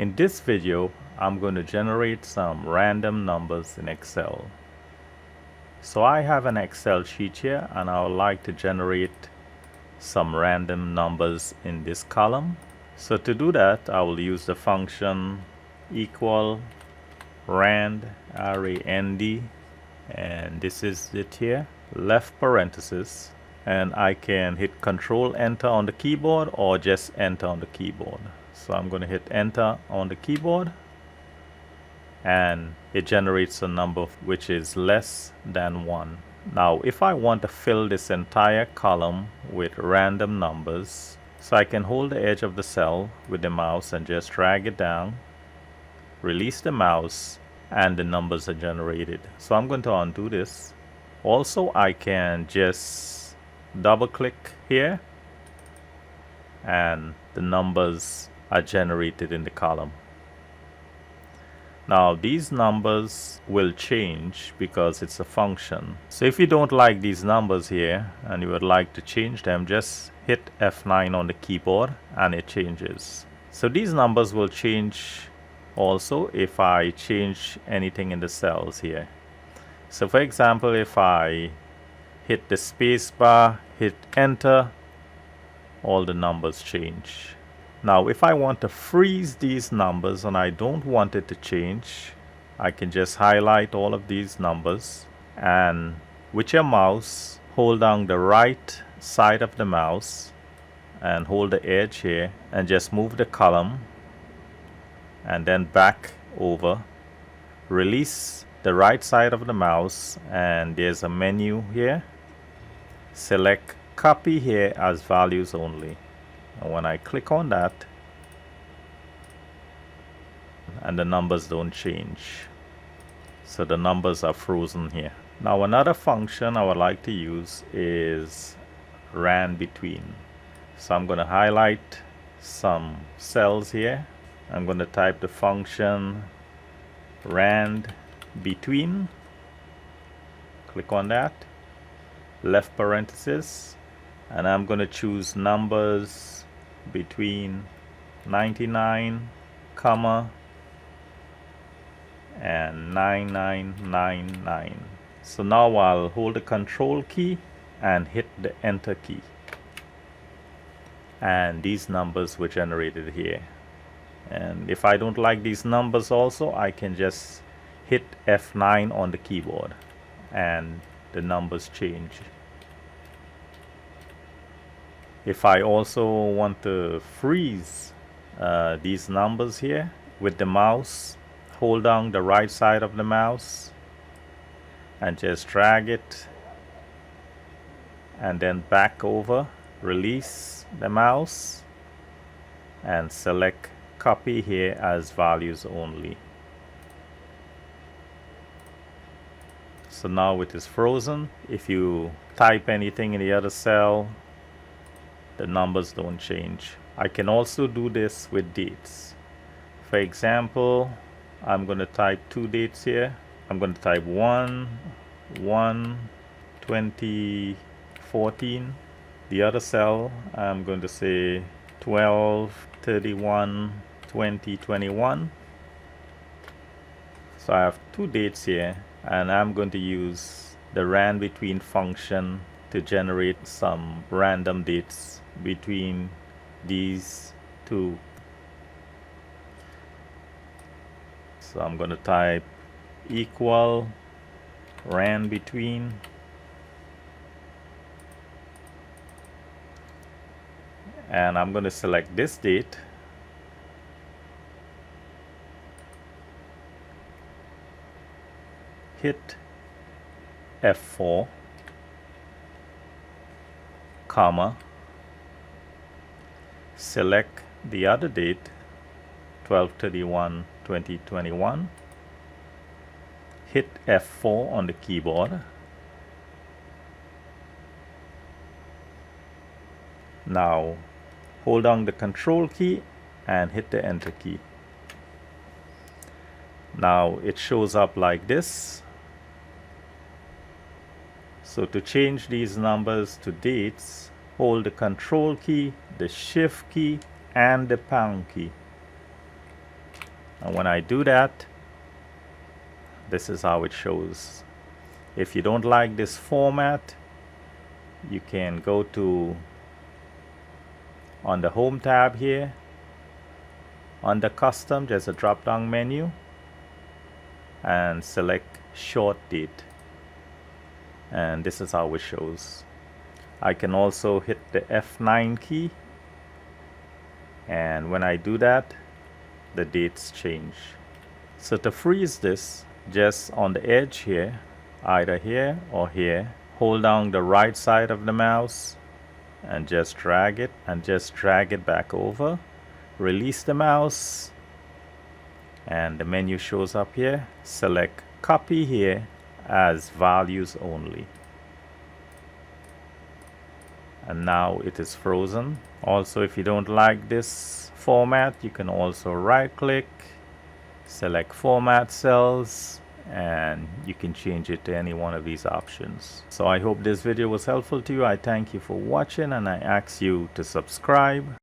In this video, I'm going to generate some random numbers in Excel. So I have an Excel sheet here and I would like to generate some random numbers in this column. So to do that, I will use the function equal rand, R-A-N-D, and this is it here, left parenthesis, and I can hit Control Enter on the keyboard or just enter on the keyboard. So I'm going to hit enter on the keyboard and it generates a number which is less than 1. Now if I want to fill this entire column with random numbers, so I can hold the edge of the cell with the mouse and just drag it down, release the mouse, and the numbers are generated. So I'm going to undo this. Also I can just double click here and the numbers are generated in the column. Now these numbers will change because it's a function. So if you don't like these numbers here and you would like to change them, just hit F9 on the keyboard and it changes. So these numbers will change also if I change anything in the cells here. So for example, if I hit the space bar, hit enter, all the numbers change. Now if I want to freeze these numbers and I don't want it to change, I can just highlight all of these numbers and with your mouse hold down the right side of the mouse and hold the edge here and just move the column and then back over, release the right side of the mouse and there's a menu here, select copy here as values only. And when I click on that, and the numbers don't change, so the numbers are frozen here. Now another function I would like to use is randbetween. So I'm going to highlight some cells here. I'm going to type the function randbetween, click on that, left parenthesis, and I'm going to choose numbers between 99, comma, and 9999. So now I'll hold the control key and hit the enter key. And these numbers were generated here. And if I don't like these numbers also, I can just hit F9 on the keyboard and the numbers change. If I also want to freeze these numbers here with the mouse, hold down the right side of the mouse and just drag it and then back over, release the mouse and select copy here as values only. So now it is frozen. If you type anything in the other cell, the numbers don't change. I can also do this with dates. For example, I'm going to type 2 dates here. I'm going to type 1/1/2014. The other cell, I'm going to say 12/31/2021. So I have 2 dates here and I'm going to use the randbetween function to generate some random dates between these two. So I'm going to type equal randbetween and I'm going to select this date, hit F4, comma, select the other date 12/31/2021, hit F4 on the keyboard. Now hold down the control key and hit the enter key. Now it shows up like this. So to change these numbers to dates, hold the control key, the shift key, and the pound key. And when I do that, this is how it shows. If you don't like this format, you can go to on the home tab here. Under custom, there's a drop down menu and select short date, and this is how it shows. I can also hit the F9 key, and when I do that, the dates change. So to freeze this, just on the edge here, either here or here, hold down the right side of the mouse and just drag it back over. Release the mouse and the menu shows up here. Select copy here as values only, and now it is frozen. Also, if you don't like this format, you can also right click, select format cells, and you can change it to any one of these options. So I hope this video was helpful to you. I thank you for watching, and I ask you to subscribe.